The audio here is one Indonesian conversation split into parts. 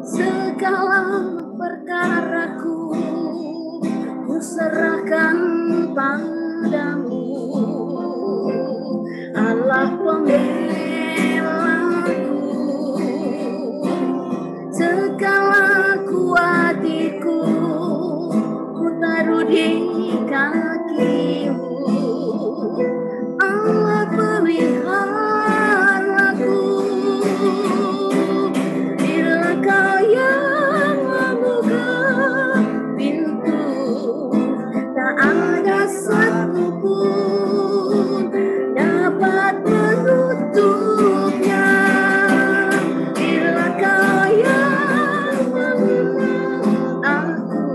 Segala perkaraku ku serahkan padamu, Allah pembelaku. Segala kuatiku ku taruh di kakimu, Allah peliharaku. Bila kau yang membuka pintu, tak ada satupun dapat menutupnya. Bila kau yang memeluk aku,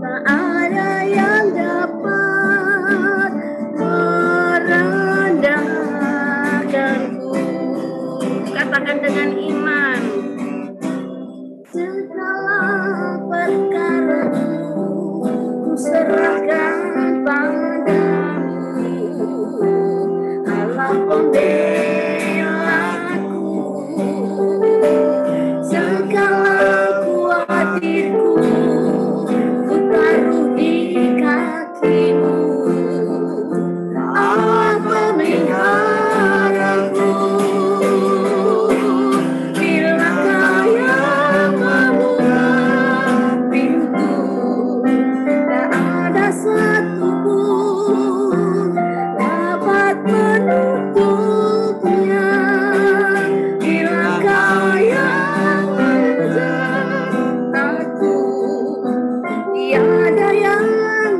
tak ada yang dapat merendahkanku. Katakan dengan iman. Segala perkaraku ku serahkan padamu, Allah pembelaku. Segala kuatiku ku taruh di kakimu, Allah peliharaku. Bila kau yang membuka pintu, tak ada satupun dapat menutupnya. Bila kau yang mengejar aku, tiada yang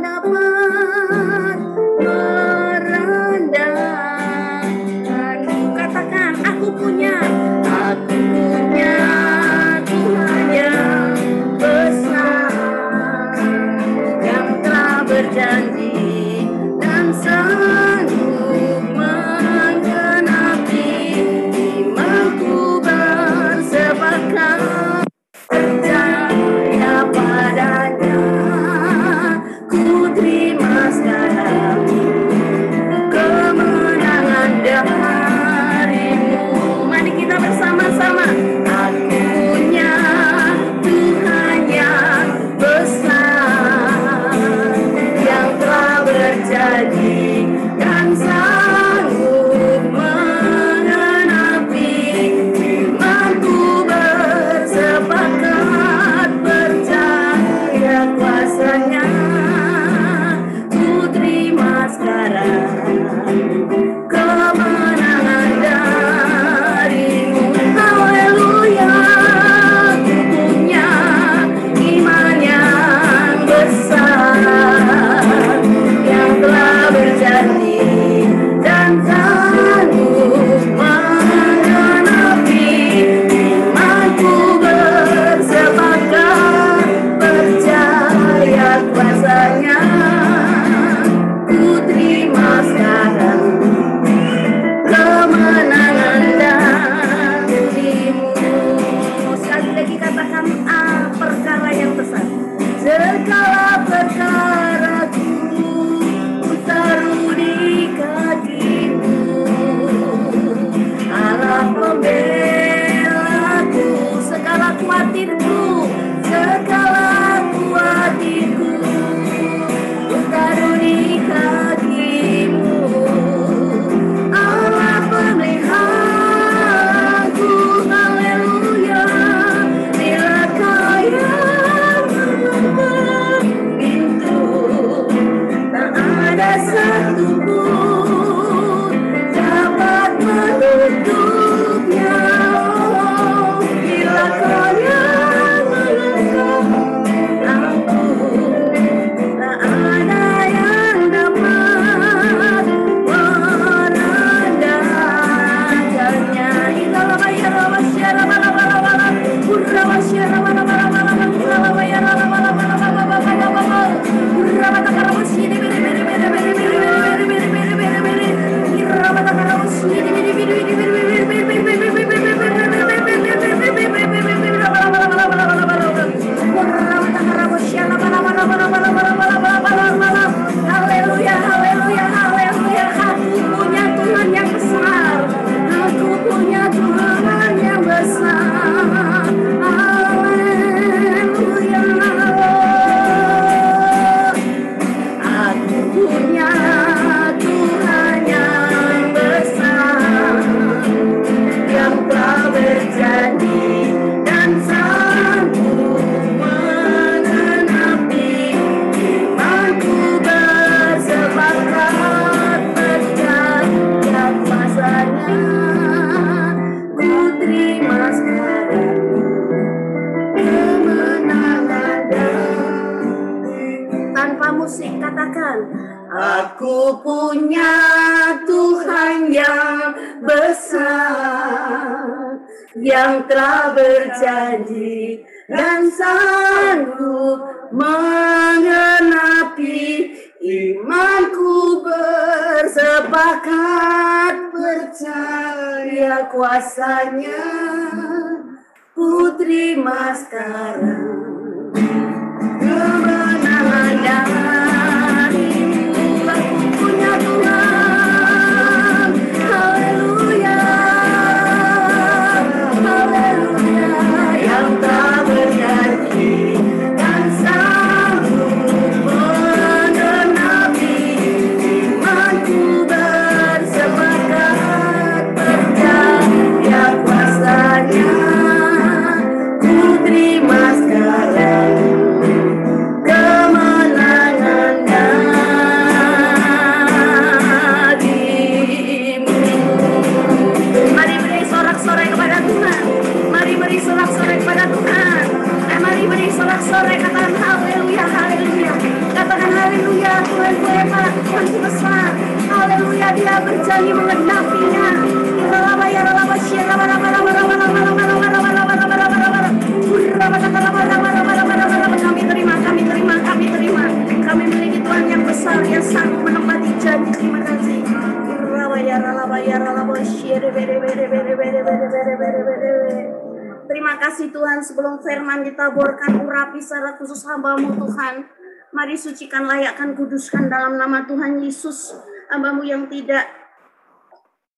dapat merendahkanku. Katakan, aku punya Tuhan yang besar, yang telah berjanji dan sanggup menggenapi imanku bersebabkan percaya padanya. Ku terima sekarang kemenangan darimu. Aku punya Tuhan yang besar, yang telah berjanji dan sanggup menggenapi imanku. Bersepakat percaya kuasanya, ku terima sekarang kemenangan darimu. Aku punya Tuhan, haleluya, haleluya, yang tak berjanji dan sanggup menggenapi imanku. Bersepakat percaya kuasanya, ku terima sekarang kemenangan darimu. Mari beri sorak-sorai kepada Tuhan. Mari beri sorak-sorai kepada Tuhan. Mari beri sorak-sorai, katakan haleluya, haleluya. Katakan haleluya, Tuhan ku hebat, Tuhan ku besar. Haleluya, Dia berjanji mengenapinya. Kami terima. Kami memiliki Tuhan yang besar, yang sanggup menepati janji. Terima kasih. Terima kasih Tuhan, sebelum firman ditaburkan, urapi secara khusus hamba-Mu Tuhan. Mari sucikan, layakkan, kuduskan dalam nama Tuhan Yesus. Hamba-Mu yang tidak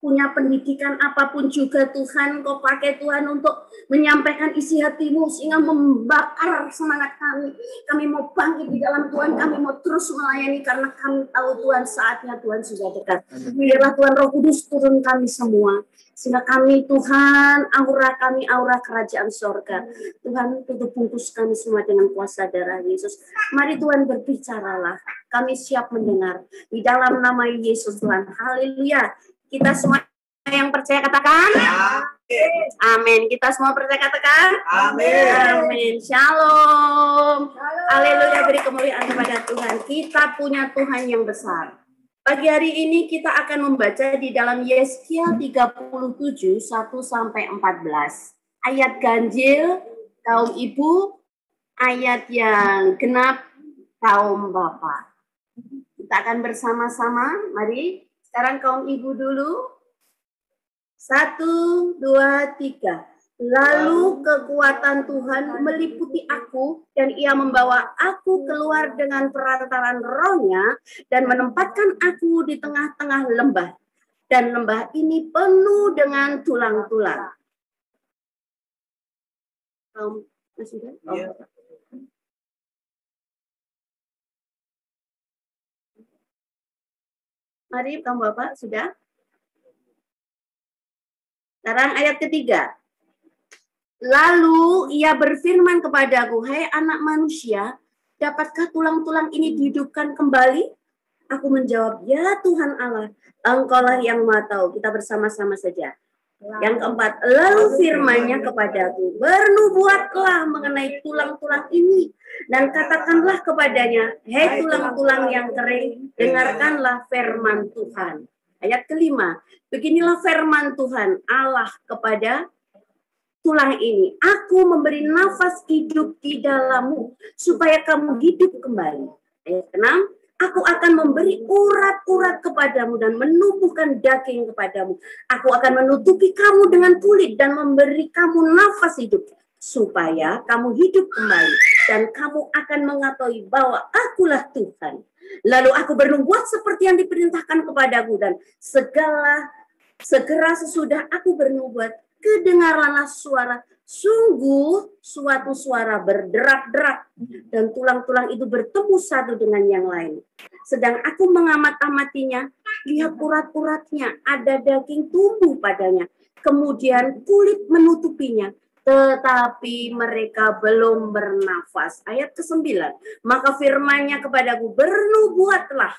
punya pendidikan apapun juga Tuhan, Kau pakai Tuhan untuk menyampaikan isi hati-Mu sehingga membakar semangat kami. Kami mau bangkit di dalam Tuhan, kami mau terus melayani karena kami tahu Tuhan saatnya Tuhan sudah dekat. Biarlah Tuhan Roh Kudus turun kami semua, sehingga kami Tuhan, aura kami aura kerajaan sorga. Tuhan tutup bungkus kami semua dengan kuasa darah Yesus. Mari Tuhan berbicaralah, kami siap mendengar di dalam nama Yesus Tuhan. Haleluya. Kita semua yang percaya katakan amin. Kita semua percaya katakan amin. Amin. Shalom. Haleluya, beri kemuliaan kepada Tuhan. Kita punya Tuhan yang besar. Pagi hari ini kita akan membaca di dalam Yesaya 37 1-14. Ayat ganjil kaum ibu, ayat yang genap kaum bapak. Kita akan bersama-sama, mari. Sekarang kaum ibu dulu. 1, 2, 3. Lalu kekuatan Tuhan meliputi aku dan Ia membawa aku keluar dengan perantaran Roh-Nya dan menempatkan aku di tengah-tengah lembah. Dan lembah ini penuh dengan tulang-tulang. Mari kamu Bapak, sudah? Sekarang ayat ketiga. Lalu Ia berfirman kepadaku, hai anak manusia, dapatkah tulang-tulang ini dihidupkan kembali? Aku menjawab, ya Tuhan Allah, Engkaulah yang Maha Tahu. Kita bersama-sama saja. Yang keempat, lalu firman-Nya kepadaku, bernubuatlah mengenai tulang-tulang ini dan katakanlah kepadanya, hei tulang-tulang yang kering, dengarkanlah firman Tuhan. Ayat kelima, beginilah firman Tuhan Allah kepada tulang ini, aku memberi nafas hidup di dalammu supaya kamu hidup kembali. Ayat keenam, aku akan memberi urat-urat kepadamu dan menumbuhkan daging kepadamu. Aku akan menutupi kamu dengan kulit dan memberi kamu nafas hidup supaya kamu hidup kembali dan kamu akan mengetahui bahwa akulah Tuhan. Lalu aku bernubuat seperti yang diperintahkan kepadaku dan segera sesudah aku bernubuat, kedengaranlah suara, sungguh suatu suara berderak-derak dan tulang-tulang itu bertemu satu dengan yang lain. Sedang aku mengamat-amatinya, lihat urat-uratnya, ada daging tumbuh padanya, kemudian kulit menutupinya, tetapi mereka belum bernafas. Ayat ke-9, maka firman-Nya kepadaku, bernubuatlah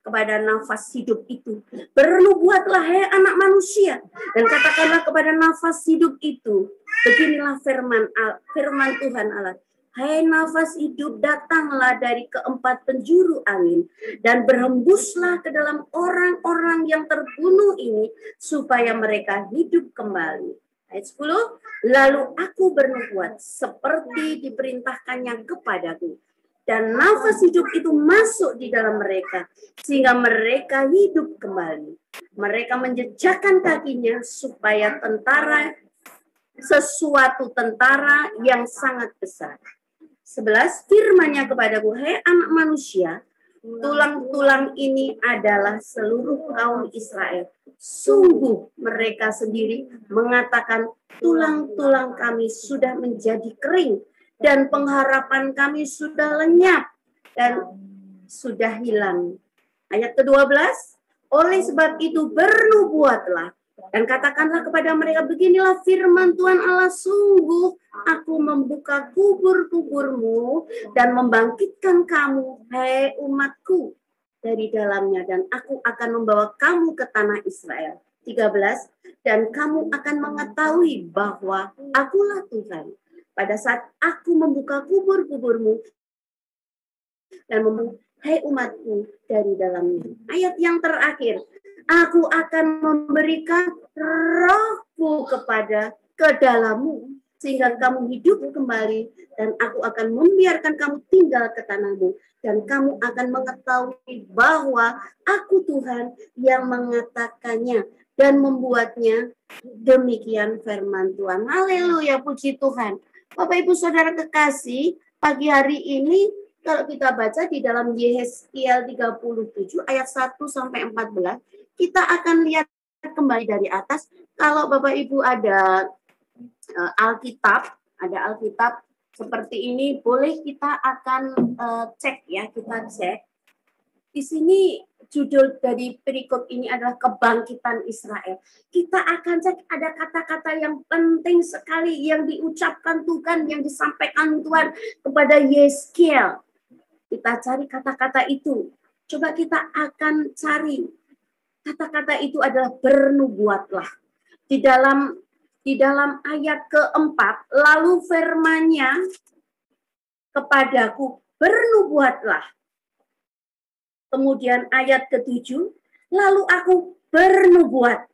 kepada nafas hidup itu. Bernubuatlah, hai anak manusia, dan katakanlah kepada nafas hidup itu, beginilah firman Tuhan Allah. Hai nafas hidup, datanglah dari keempat penjuru angin dan berhembuslah ke dalam orang-orang yang terbunuh ini supaya mereka hidup kembali. Ayat 10, lalu aku bernubuat seperti diperintahkannya kepadaku. Dan nafas hidup itu masuk di dalam mereka sehingga mereka hidup kembali. Mereka menjejakkan kakinya supaya sesuatu tentara yang sangat besar. 11, firman-Nya kepadaku, hai anak manusia, tulang-tulang ini adalah seluruh kaum Israel. Sungguh mereka sendiri mengatakan, tulang-tulang kami sudah menjadi kering, dan pengharapan kami sudah lenyap, dan sudah hilang. Ayat ke-12, oleh sebab itu bernubuatlah, dan katakanlah kepada mereka, beginilah firman Tuhan Allah, sungguh aku membuka kubur-kuburmu dan membangkitkan kamu, hai umatku, dari dalamnya, dan aku akan membawa kamu ke tanah Israel. 13, dan kamu akan mengetahui bahwa akulah Tuhan, pada saat aku membuka kubur-kuburmu dan membuka, hai umatku, dari dalamnya. Ayat yang terakhir, aku akan memberikan rohku ke dalammu, sehingga kamu hidup kembali, dan aku akan membiarkan kamu tinggal ke tanahmu, dan kamu akan mengetahui bahwa aku Tuhan yang mengatakannya dan membuatnya. Demikian firman Tuhan. Haleluya, puji Tuhan. Bapak Ibu Saudara kekasih, pagi hari ini kalau kita baca di dalam Yehezkiel 37 ayat 1 sampai 14, kita akan lihat kembali dari atas. Kalau Bapak Ibu ada Alkitab seperti ini, boleh kita akan cek ya, kita cek. Di sini judul dari perikop ini adalah kebangkitan Israel. Kita akan cek ada kata-kata yang penting sekali yang diucapkan Tuhan, yang disampaikan Tuhan kepada Yehezkiel. Kita cari kata-kata itu. Coba kita akan cari. Kata-kata itu adalah bernubuatlah. Di dalam ayat keempat, lalu firman-Nya kepadaku, bernubuatlah. Kemudian ayat ke-7, lalu aku bernubuat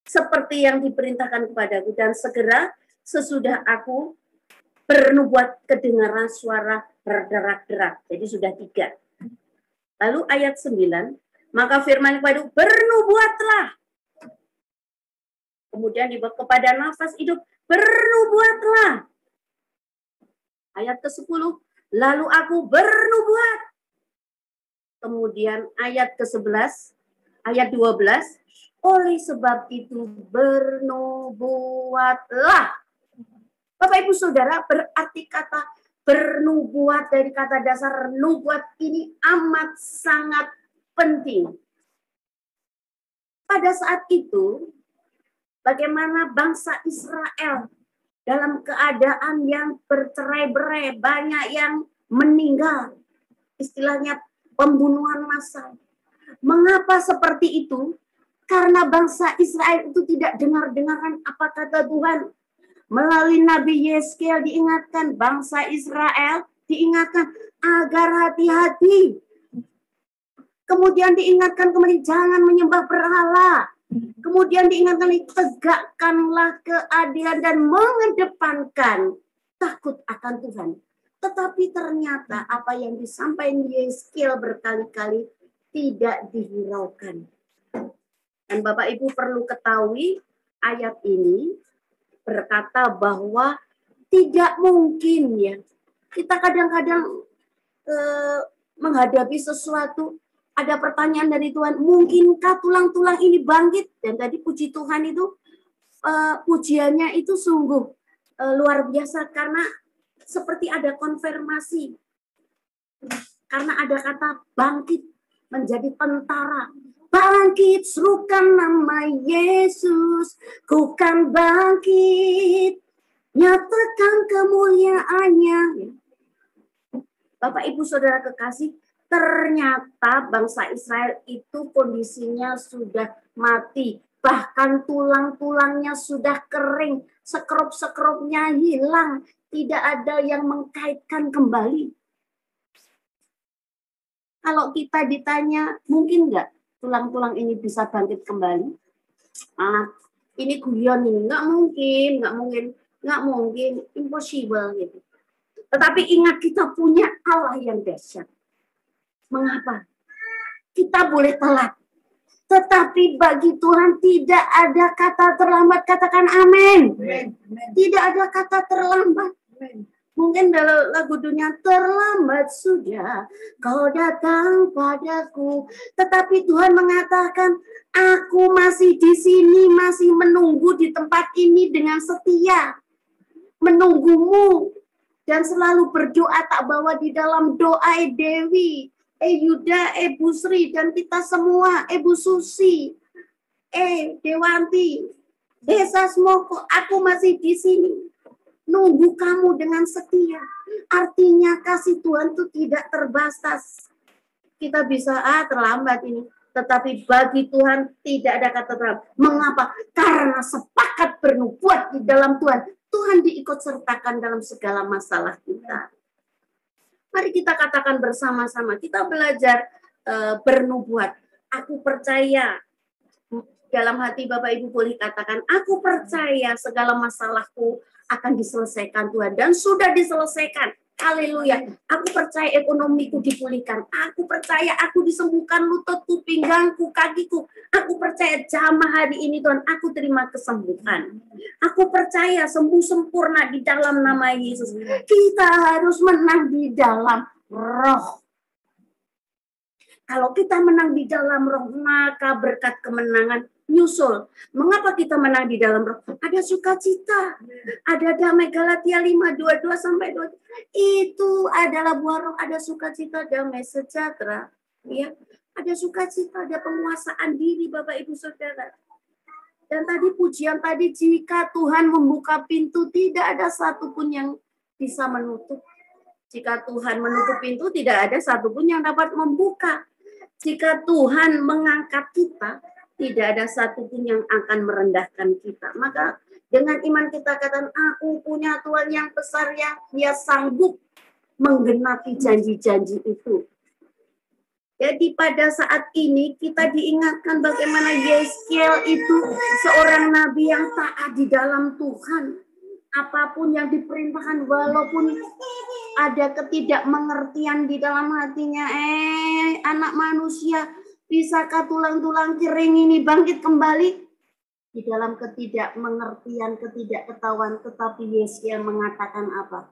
seperti yang diperintahkan kepadaku, dan segera sesudah aku bernubuat kedengaran suara berderak-derak. Jadi sudah 3. Lalu ayat 9, maka firman kepadaku, bernubuatlah. Kemudian dibawa kepada nafas hidup, bernubuatlah. Ayat ke-10, lalu aku bernubuat. Kemudian ayat ke-11, ayat 12, oleh sebab itu bernubuatlah. Bapak Ibu Saudara, berarti kata bernubuat dari kata dasar nubuat ini amat sangat penting. Pada saat itu, bagaimana bangsa Israel dalam keadaan yang bercerai-berai, banyak yang meninggal, istilahnya pembunuhan massal. Mengapa seperti itu? Karena bangsa Israel itu tidak dengar-dengaran apa kata Tuhan. Melalui Nabi Yehezkiel diingatkan, bangsa Israel diingatkan agar hati-hati. Kemudian diingatkan kembali, jangan menyembah berhala. Kemudian diingatkan, tegakkanlah keadilan dan mengedepankan takut akan Tuhan. Tetapi ternyata apa yang disampaikan Yehezkiel berkali-kali tidak dihiraukan. Dan Bapak Ibu perlu ketahui, ayat ini berkata bahwa tidak mungkin ya. Kita kadang-kadang menghadapi sesuatu, ada pertanyaan dari Tuhan, mungkinkah tulang-tulang ini bangkit? Dan tadi puji Tuhan itu, pujiannya itu sungguh luar biasa, karena seperti ada konfirmasi. Karena ada kata bangkit, menjadi tentara. Bangkit, serukan nama Yesus, ku kan bangkit, nyatakan kemuliaannya. Bapak Ibu Saudara kekasih, ternyata bangsa Israel itu kondisinya sudah mati. Bahkan tulang-tulangnya sudah kering, sekrup-sekrupnya hilang. Tidak ada yang mengkaitkan kembali. Kalau kita ditanya, mungkin nggak tulang-tulang ini bisa bangkit kembali? Ini guyon ini, nggak mungkin, impossible gitu. Tetapi ingat kita punya Allah yang dahsyat. Mengapa? Kita boleh telat, tetapi bagi Tuhan tidak ada kata terlambat. Katakan amin. Tidak ada kata terlambat. Mungkin dalam lagu dunia, terlambat sudah kau datang padaku. Tetapi Tuhan mengatakan, aku masih di sini, masih menunggu di tempat ini dengan setia. Menunggumu. Dan selalu berdoa, tak bawa di dalam doa Dewi, Yuda, Bu Sri, dan kita semua, Bu Susi, Dewanti, Desa Smoko, aku masih di sini. Nunggu kamu dengan setia. Artinya kasih Tuhan itu tidak terbatas. Kita bisa terlambat ini. Tetapi bagi Tuhan tidak ada kata terlambat. Mengapa? Karena sepakat bernubuat di dalam Tuhan. Tuhan diikut sertakan dalam segala masalah kita. Mari kita katakan bersama-sama. Kita belajar bernubuat. Aku percaya. Dalam hati Bapak Ibu boleh katakan, aku percaya segala masalahku akan diselesaikan Tuhan. Dan sudah diselesaikan. Haleluya. Aku percaya ekonomiku dipulihkan. Aku percaya aku disembuhkan lututku, pinggangku, kakiku. Aku percaya jamah hari ini Tuhan, aku terima kesembuhan. Aku percaya sembuh sempurna di dalam nama Yesus. Kita harus menang di dalam roh. Kalau kita menang di dalam roh, maka berkat kemenangan nyusul. Mengapa kita menang di dalam roh? Ada sukacita, ada damai. Galatia 5:22-23. Itu adalah buah roh, ada sukacita, damai, sejahtera. Ya, ada sukacita, ada penguasaan diri Bapak Ibu Saudara. Dan tadi pujian tadi, jika Tuhan membuka pintu, tidak ada satupun yang bisa menutup. Jika Tuhan menutup pintu, tidak ada satupun yang dapat membuka. Jika Tuhan mengangkat kita, tidak ada satupun yang akan merendahkan kita. Maka dengan iman kita katakan, aku punya Tuhan yang besar, yang Dia sanggup menggenapi janji-janji itu. Jadi pada saat ini kita diingatkan bagaimana Yeskiel itu seorang nabi yang taat di dalam Tuhan. Apapun yang diperintahkan, walaupun ada ketidakmengertian di dalam hatinya, anak manusia, bisakah tulang-tulang kering ini bangkit kembali? Di dalam ketidakmengertian, ketidakketahuan, tetapi Yeskiel mengatakan apa?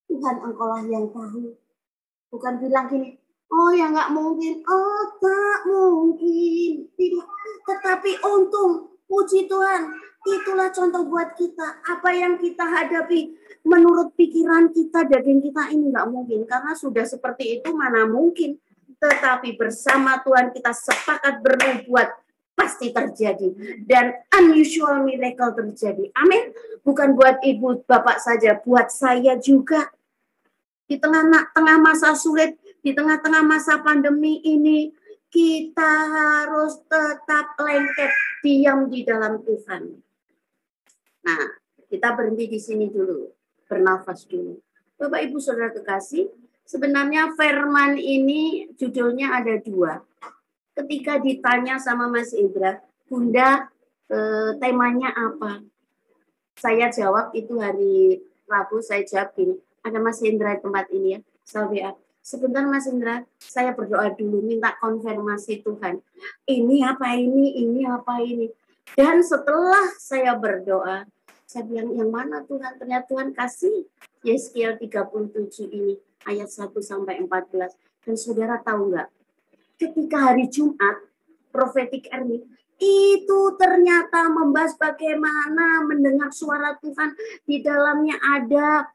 Tuhan, Engkaulah yang tahu. Bukan bilang gini, oh ya nggak mungkin, oh tak mungkin, tidak. Tetapi untung, puji Tuhan, itulah contoh buat kita. Apa yang kita hadapi menurut pikiran kita, daging kita ini nggak mungkin. Karena sudah seperti itu mana mungkin. Tetapi bersama Tuhan kita sepakat bernubuat, pasti terjadi. Dan unusual miracle terjadi. Amin. Bukan buat ibu bapak saja, buat saya juga. Di tengah masa sulit, di tengah-tengah masa pandemi ini, kita harus tetap lengket, diam di dalam Tuhan. Nah, kita berhenti di sini dulu, bernafas dulu. Bapak Ibu Saudara kekasih, sebenarnya firman ini judulnya ada 2. Ketika ditanya sama Mas Indra, Bunda, temanya apa? Saya jawab itu hari Rabu, saya jawab gini, ada Mas Indra di tempat ini ya, saya sebentar Mas Indra, saya berdoa dulu, minta konfirmasi Tuhan. Ini apa ini apa ini. Dan setelah saya berdoa, saya bilang, yang mana Tuhan? Ternyata Tuhan kasih Yeskiel 37 ini, ayat 1-14. Dan saudara tahu nggak? Ketika hari Jumat, prophetic army, itu ternyata membahas bagaimana mendengar suara Tuhan. Di dalamnya ada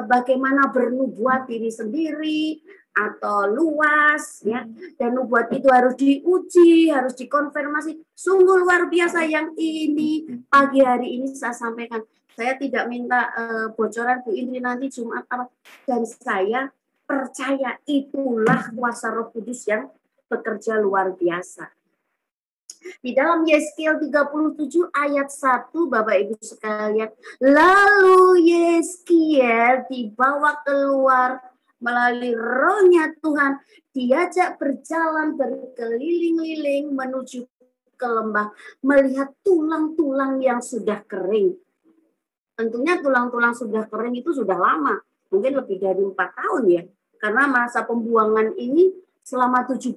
bagaimana bernubuat diri sendiri, atau luas, ya, dan nubuat itu harus diuji, harus dikonfirmasi. Sungguh luar biasa yang ini pagi hari ini saya sampaikan. Saya tidak minta bocoran Bu Indri nanti Jumat apa, dan saya percaya itulah kuasa Roh Kudus yang bekerja luar biasa. Di dalam Yeskiel 37 ayat 1, Bapak Ibu sekalian, lalu Yeskiel dibawa keluar melalui rohnya Tuhan, diajak berjalan berkeliling-liling menuju ke lembah, melihat tulang-tulang yang sudah kering. Tentunya tulang-tulang sudah kering itu sudah lama, mungkin lebih dari 4 tahun ya, karena masa pembuangan ini selama 70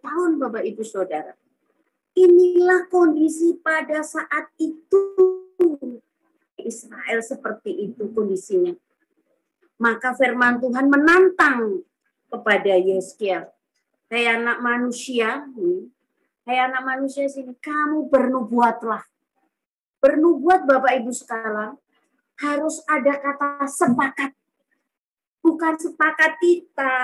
tahun, Bapak Ibu Saudara. Inilah kondisi pada saat itu. Israel seperti itu kondisinya. Maka firman Tuhan menantang kepada Yeskiel. Hai anak manusia sini, kamu bernubuatlah. Bernubuat Bapak Ibu sekalian, harus ada kata sepakat. Bukan sepakat kita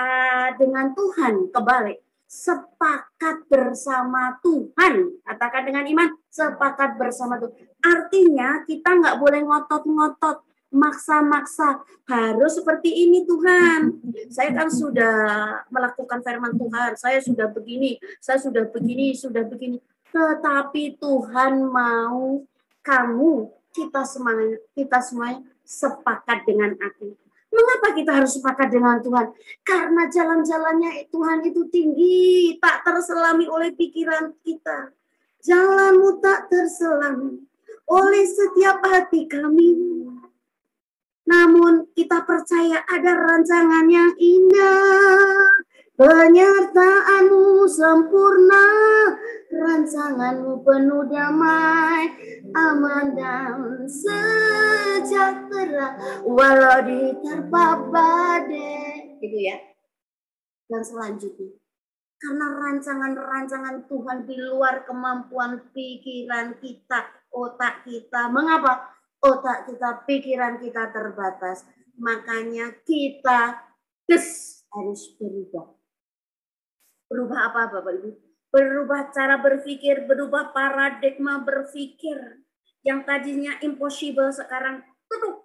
dengan Tuhan, kebalik. Sepakat bersama Tuhan. Katakan dengan iman, sepakat bersama Tuhan. Artinya kita nggak boleh ngotot-ngotot, maksa-maksa. Harus seperti ini Tuhan. Saya kan sudah melakukan firman Tuhan. Saya sudah begini, saya sudah begini, sudah begini. Tetapi Tuhan mau kamu, kita semuanya sepakat dengan aku. Mengapa kita harus sepakat dengan Tuhan? Karena jalan-jalannya Tuhan itu tinggi, tak terselami oleh pikiran kita. Jalanmu tak terselami oleh setiap hati kami. Namun kita percaya ada rancangan yang indah. Penyertaanmu sempurna, rancanganmu penuh damai, aman dan sejahtera, walau diterpa badai. Gitu ya. Dan selanjutnya, karena rancangan-rancangan Tuhan di luar kemampuan pikiran kita, otak kita. Mengapa? Otak kita, pikiran kita terbatas. Makanya kita harus berubah. Berubah apa Bapak Ibu? Berubah cara berpikir, berubah paradigma berpikir. Yang tadinya impossible sekarang tutup.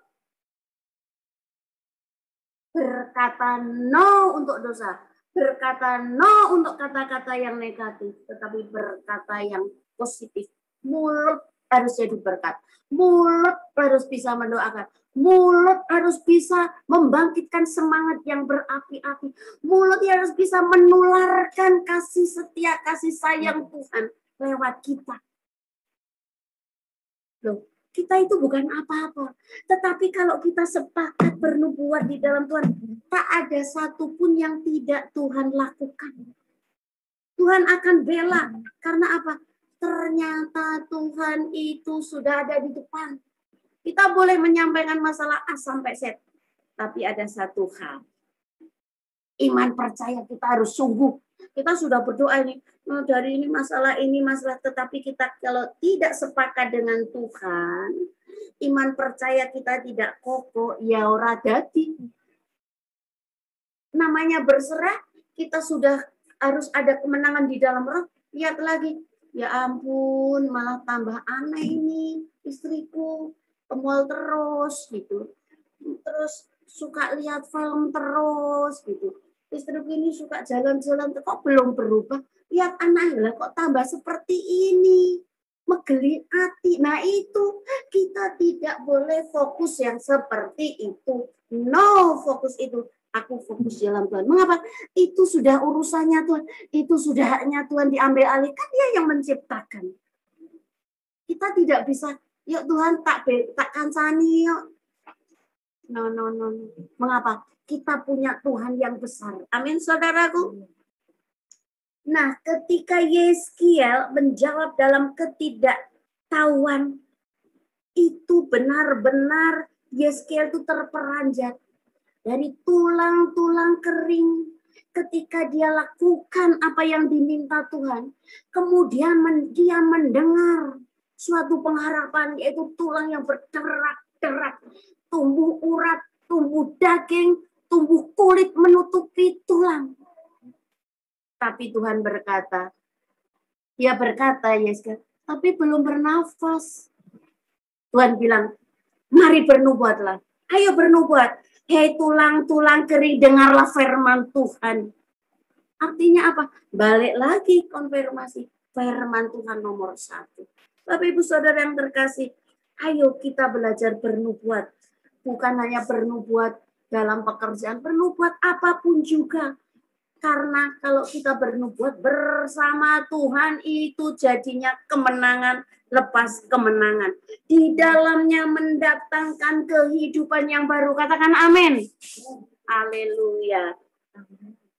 Berkata no untuk dosa. Berkata no untuk kata-kata yang negatif. Tetapi berkata yang positif. Mulut harus jadi berkat. Mulut harus bisa mendoakan. Mulut harus bisa membangkitkan semangat yang berapi-api. Mulut harus bisa menularkan kasih setia, kasih sayang Tuhan lewat kita. Loh, kita itu bukan apa-apa. Tetapi kalau kita sepakat bernubuat di dalam Tuhan, tak ada satupun yang tidak Tuhan lakukan. Tuhan akan bela. Karena apa? Ternyata Tuhan itu sudah ada di depan. Kita boleh menyampaikan masalah A sampai Z. Tapi ada satu hal. Iman percaya kita harus sungguh. Kita sudah berdoa ini. Dari ini masalah. Tetapi kita kalau tidak sepakat dengan Tuhan. Iman percaya kita tidak kokoh. Ya ora dadi. Namanya berserah. Kita sudah harus ada kemenangan di dalam roh. Lihat lagi. Ya ampun, malah tambah aneh ini istriku. Ke-mall terus gitu. Terus suka lihat film terus gitu. Istriku ini suka jalan-jalan kok belum berubah. Lihat anaknya kok tambah seperti ini. Megeli hati. Nah itu kita tidak boleh fokus yang seperti itu. No fokus itu. Aku fokus dalam Tuhan. Mengapa? Itu sudah urusannya Tuhan. Itu sudah haknya Tuhan diambil alih. Kan Dia yang menciptakan. Kita tidak bisa, yuk Tuhan tak kancani yuk. No. Mengapa? Kita punya Tuhan yang besar. Amin saudaraku. Nah, ketika Yeskiel menjawab dalam ketidaktahuan, itu benar-benar Yeskiel itu terperanjat dari tulang-tulang kering. Ketika dia lakukan apa yang diminta Tuhan, kemudian dia mendengar suatu pengharapan, yaitu tulang yang berderak-derak, tumbuh urat, tumbuh daging, tumbuh kulit menutupi tulang. Tapi Tuhan berkata, Yeskiel, tapi belum bernafas. Tuhan bilang, mari bernubuatlah. Ayo bernubuat. Hei tulang-tulang kering, dengarlah firman Tuhan. Artinya apa? Balik lagi konfirmasi. firman Tuhan nomor 1. Bapak Ibu Saudara yang terkasih, ayo kita belajar bernubuat. Bukan hanya bernubuat dalam pekerjaan, bernubuat apapun juga. Karena kalau kita bernubuat bersama Tuhan itu jadinya kemenangan lepas kemenangan. Di dalamnya mendatangkan kehidupan yang baru. Katakan amin. Haleluya.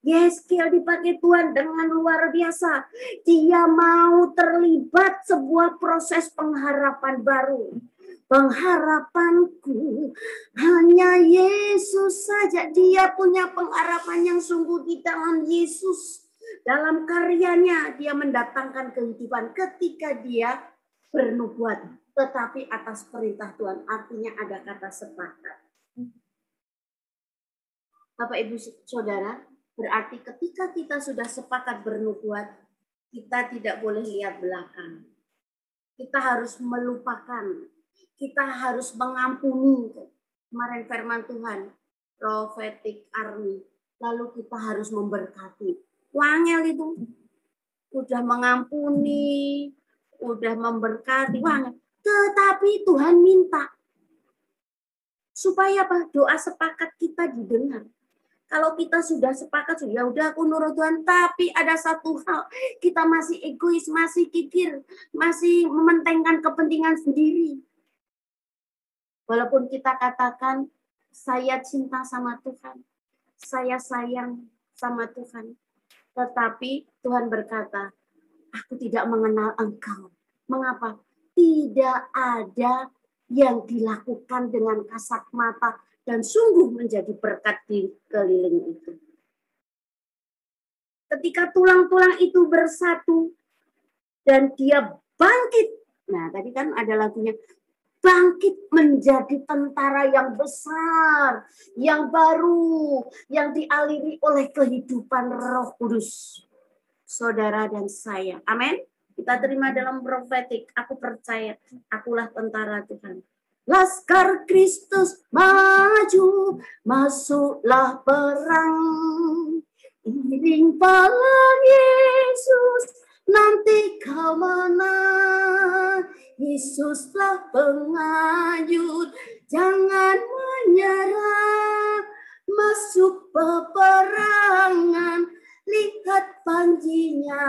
Yeskiel dipakai Tuhan dengan luar biasa. Dia mau terlibat sebuah proses pengharapan baru. Pengharapanku hanya Yesus saja. Dia punya pengharapan yang sungguh di dalam Yesus. Dalam karyanya dia mendatangkan kehidupan ketika dia bernubuat. Tetapi atas perintah Tuhan, artinya ada kata sepakat. Bapak Ibu Saudara, berarti ketika kita sudah sepakat bernubuat, kita tidak boleh lihat belakang. Kita harus melupakan. Kita harus mengampuni. Kemarin firman Tuhan, prophetic army. Lalu kita harus memberkati. Wangel itu. Udah mengampuni, udah memberkati. Wangel. Tetapi Tuhan minta. Supaya apa? Doa sepakat kita didengar. Kalau kita sudah sepakat, ya udah aku nurut Tuhan. Tapi ada satu hal, kita masih egois, masih kikir, masih mementingkan kepentingan sendiri. Walaupun kita katakan, saya cinta sama Tuhan, saya sayang sama Tuhan. Tetapi Tuhan berkata, aku tidak mengenal engkau. Mengapa? Tidak ada yang dilakukan dengan kasat mata dan sungguh menjadi berkat di keliling itu. Ketika tulang-tulang itu bersatu dan dia bangkit. Nah, tadi kan ada lagunya. Bangkit menjadi tentara yang besar, yang baru, yang dialiri oleh kehidupan Roh Kudus. Saudara dan saya. Amin. Kita terima dalam profetik. Aku percaya, akulah tentara Tuhan. Laskar Kristus maju, masuklah perang. Iring palang Yesus, nanti kau menang. Yesuslah pengayun, jangan menyerah. Masuk peperangan, lihat panjinya.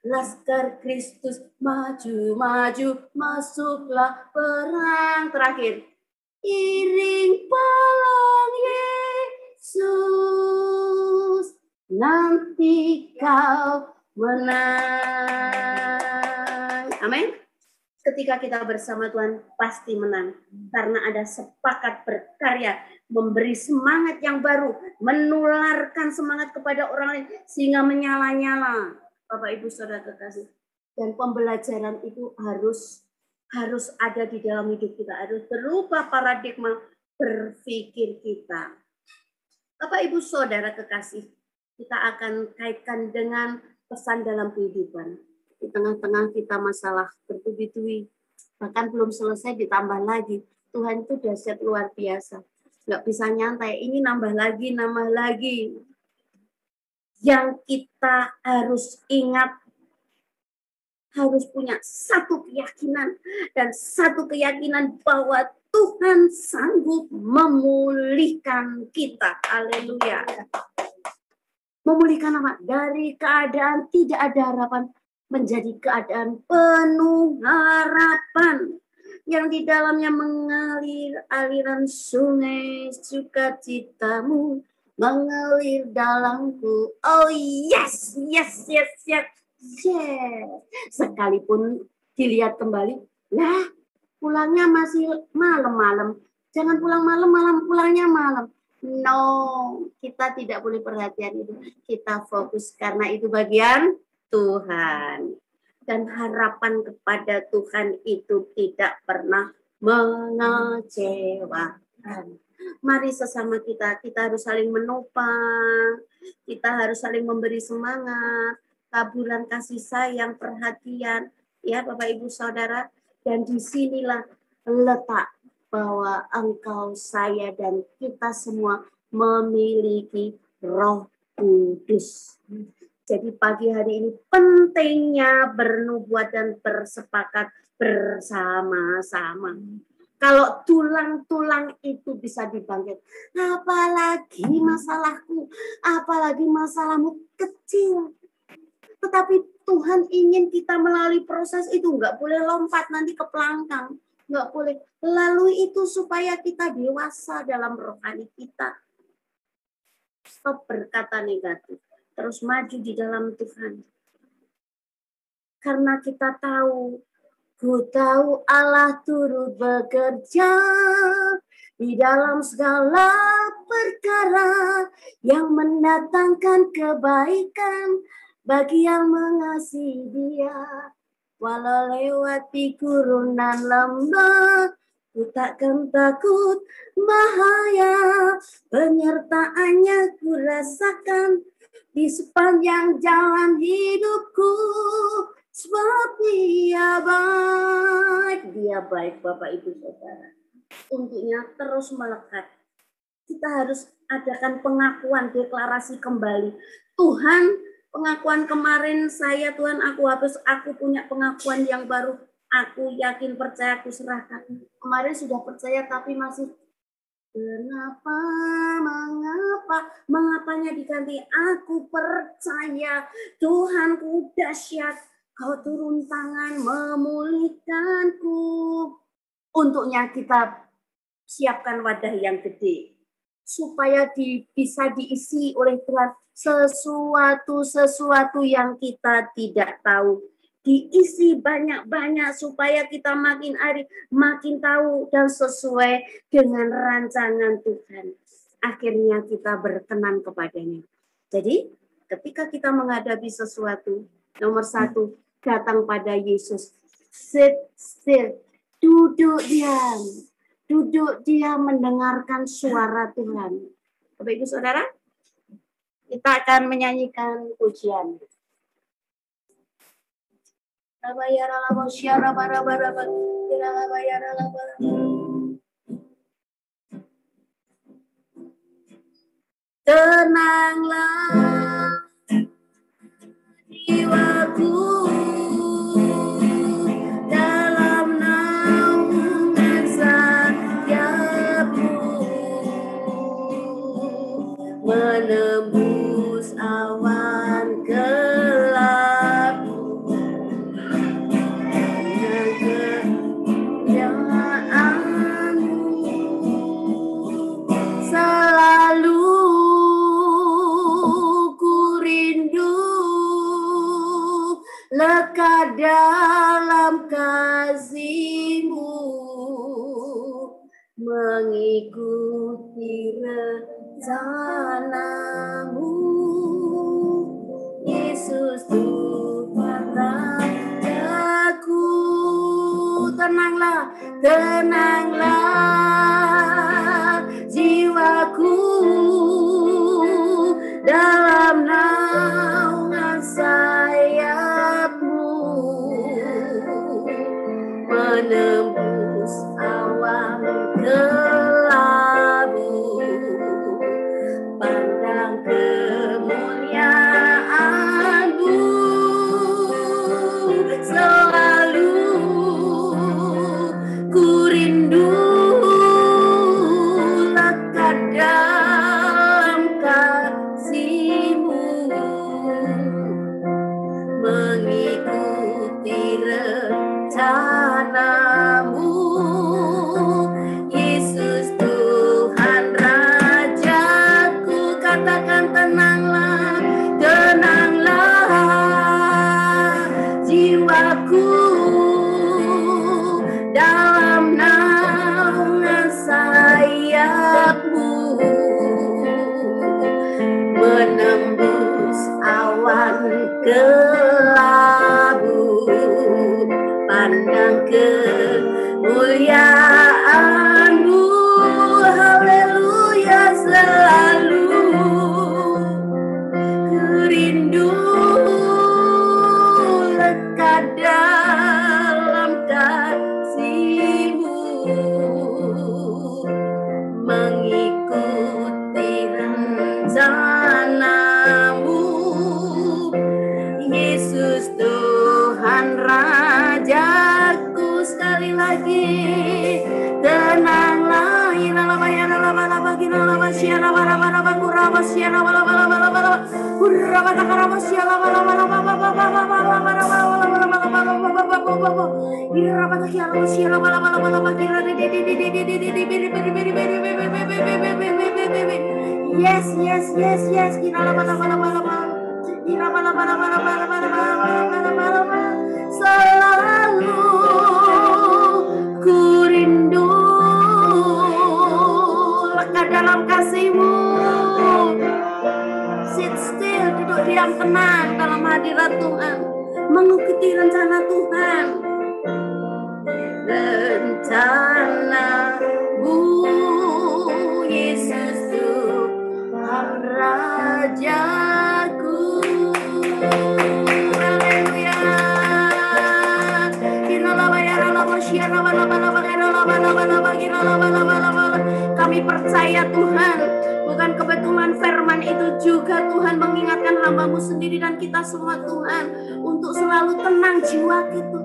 Laskar Kristus maju-maju, masuklah perang. Terakhir, iring palang Yesus, nanti kau menang. Amin. Ketika kita bersama Tuhan pasti menang. Karena ada sepakat berkarya, memberi semangat yang baru, menularkan semangat kepada orang lain sehingga menyala-nyala. Bapak Ibu Saudara terkasih. Dan pembelajaran itu harus ada di dalam hidup kita. Harus berubah paradigma berpikir kita. Bapak Ibu Saudara terkasih, kita akan kaitkan dengan pesan dalam kehidupan. Di tengah-tengah kita masalah bertubi-tubi, bahkan belum selesai ditambah lagi. Tuhan itu dahsyat luar biasa. Nggak bisa nyantai, ini nambah lagi. Yang kita harus ingat, harus punya satu keyakinan. Dan satu keyakinan bahwa Tuhan sanggup memulihkan kita. Haleluya. Memulihkan apa? Dari keadaan tidak ada harapan, menjadi keadaan penuh harapan yang di dalamnya mengalir aliran sungai sukacitamu mengalir dalamku. Oh yes. Sekalipun dilihat kembali, lah pulangnya masih malam-malam. Jangan pulang malam, pulangnya malam. No, kita tidak boleh perhatian itu. Kita fokus karena itu bagian Tuhan. Dan harapan kepada Tuhan itu tidak pernah mengecewakan. Mari sesama kita harus saling menopang, kita harus saling memberi semangat, taburan kasih sayang, perhatian, ya Bapak Ibu Saudara. Dan disinilah letak bahwa engkau, saya, dan kita semua memiliki Roh Kudus. Jadi pagi hari ini pentingnya bernubuat dan bersepakat bersama-sama. Kalau tulang-tulang itu bisa dibangkit, apalagi masalahku, apalagi masalahmu kecil. Tetapi Tuhan ingin kita melalui proses itu, nggak boleh lompat nanti ke pelangkang, nggak boleh. Lalui itu supaya kita dewasa dalam rohani kita. Stop berkata negatif, terus maju di dalam Tuhan. Karena kita tahu, ku tahu Allah turut bekerja di dalam segala perkara yang mendatangkan kebaikan bagi yang mengasihi Dia. Walau lewati gurunan lembah, ku takkan takut bahaya, penyertaannya ku rasakan di sepanjang jalan hidupku. Sebab Dia baik Bapak Ibu Saudara. Untuknya terus melekat. Kita harus adakan pengakuan, deklarasi kembali. Tuhan, pengakuan kemarin saya, Tuhan aku punya pengakuan yang baru. Aku yakin, percaya, aku serahkan. Kemarin sudah percaya tapi masih kenapa, mengapanya diganti aku percaya Tuhanku dahsyat. Kau turun tangan memulihkanku. Untuknya kita siapkan wadah yang gede. Supaya bisa diisi oleh Tuhan sesuatu yang kita tidak tahu. Diisi banyak-banyak supaya kita makin hari makin tahu dan sesuai dengan rancangan Tuhan. Akhirnya kita berkenan kepadanya. Jadi ketika kita menghadapi sesuatu, nomor satu, datang pada Yesus. Sit still. Duduk diam mendengarkan suara Tuhan. Bapak Ibu Saudara, kita akan menyanyikan pujian. Tenanglah jiwaku dalam naungan sayap-Mu, menembus awan gelap dengan kemuliaan-Mu. Selalu ku rindu lekat dalam kasih-Mu, mengikuti rencana-Mu. Yesus Tuhan Rajaku. Tenanglah jiwaku dalam naungan sayap-Mu, menembus awan gelap-Mu, pandang kemuliaan-Mu. Selalu ku rindu lekat dalam kasih-Mu, mengikuti rencana-Mu. Yesus Tuhan Rajaku. Katakan tenanglah jiwaku dalam naungan sayap-Mu, menembus awan gelap-Mu, pandang kemuliaan-Mu. Haleluya, selalu rindu lekat dalam kasih-Mu, mengikuti rencana-Mu. Yes, yes, yes, yes. Selalu ku rindu lekat dalam kasih-Mu. Sit still, duduk diam tenang dalam hadirat Tuhan, mengikuti rencana Tuhan. Rencana-Mu Yesus Tuhan Rajaku. Haleluya. Kami percaya Tuhan, bukan kebetulan firman itu juga Tuhan mengingatkan hamba-Mu sendiri dan kita semua Tuhan untuk selalu tenang jiwa kita.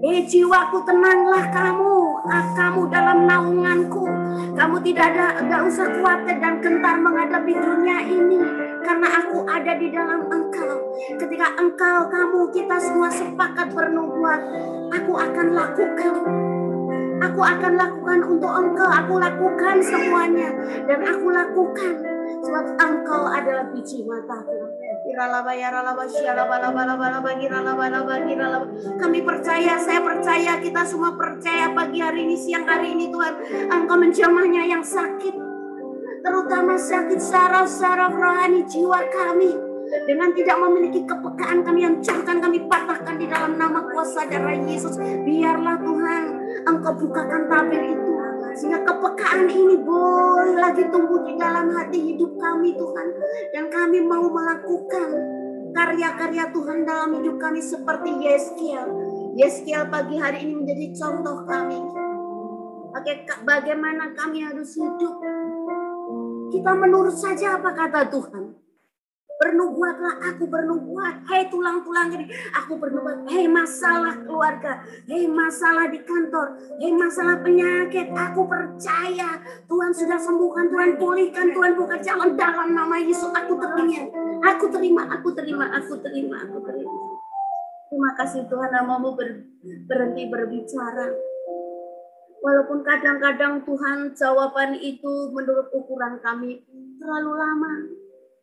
Jiwaku tenanglah kamu dalam naunganku. Kamu tidak usah khawatir dan gentar menghadapi dunia ini, karena aku ada di dalam Engkau. Ketika kamu, kita semua sepakat bernubuat, aku akan lakukan. Aku akan lakukan untuk Engkau. Aku lakukan semuanya, dan aku lakukan sebab Engkau adalah biji mataku. Kami percaya, saya percaya, kita semua percaya pagi hari ini, siang hari ini Tuhan, Engkau menjamahnya yang sakit, terutama sakit saraf rohani jiwa kami. Dengan tidak memiliki kepekaan, kami hancurkan, kami patahkan di dalam nama kuasa darah Yesus. Biarlah Tuhan Engkau bukakan tabir itu, sehingga kepekaan ini boleh lagi tumbuh di dalam hati hidup kami Tuhan. Dan kami mau melakukan karya-karya Tuhan dalam hidup kami seperti Yeskiel pagi hari ini menjadi contoh kami. Bagaimana kami harus hidup. Kita menurut saja apa kata Tuhan. Bernubuatlah, aku bernubuat. Hei tulang-tulang ini, aku bernubuat. Hei masalah keluarga, hei masalah di kantor, hei masalah penyakit, aku percaya Tuhan sudah sembuhkan, Tuhan pulihkan, Tuhan buka jalan dalam nama Yesus. Aku terima. Terima kasih Tuhan, namamu berhenti berbicara. Walaupun kadang-kadang Tuhan jawaban itu menurut ukuran kami terlalu lama.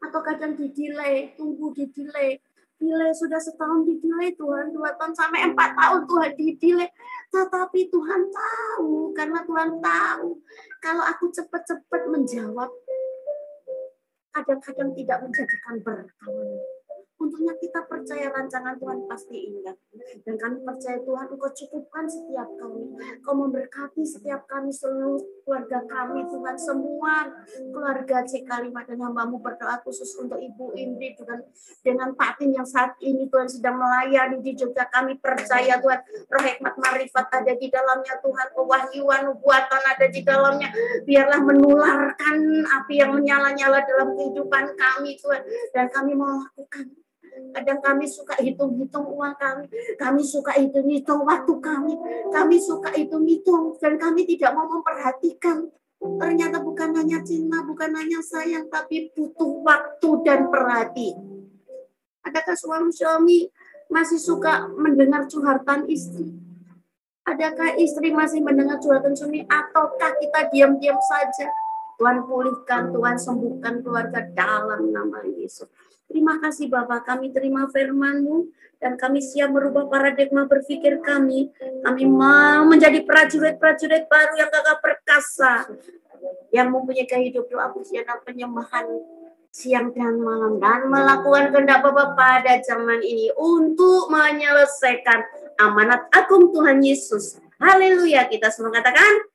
Atau kadang di-delay, delay sudah setahun di-delay Tuhan, 2 tahun sampai 4 tahun Tuhan di-delay. Tetapi Tuhan tahu, karena Tuhan tahu kalau aku cepat-cepat menjawab, kadang-kadang tidak menjadikan berkah. Untungnya kita percaya rancangan Tuhan pasti indah. Dan kami percaya Tuhan, Engkau cukupkan setiap kami. Engkau memberkati setiap kami, seluruh keluarga kami Tuhan. Semua keluarga C5 dan hamba-Mu berdoa khusus untuk Ibu Indri dengan Pak Tin yang saat ini Tuhan sedang melayani di Jogja. Kami percaya Tuhan, roh hikmat marifat ada di dalamnya Tuhan. Pewahyuan, nubuatan ada di dalamnya. Biarlah menularkan api yang menyala-nyala dalam kehidupan kami Tuhan. Dan kami mau lakukan. Kadang kami suka hitung-hitung uang kami suka hitung-hitung waktu kami suka hitung-hitung, dan kami tidak mau memperhatikan. Ternyata bukan hanya cinta, bukan hanya sayang, tapi butuh waktu dan perhatian. Adakah suami masih suka mendengar curhatan istri? Adakah istri masih mendengar curhatan suami? Ataukah kita diam-diam saja? Tuhan pulihkan, Tuhan sembuhkan keluarga dalam nama Yesus. Terima kasih Bapak, kami terima firman-Mu dan kami siap merubah paradigma berpikir kami. Kami mau menjadi prajurit-prajurit baru yang gagah perkasa, yang mempunyai kehidupan doa pujian dan penyembahan siang dan malam, dan melakukan kehendak Bapa pada zaman ini untuk menyelesaikan amanat agung Tuhan Yesus. Haleluya, kita semua katakan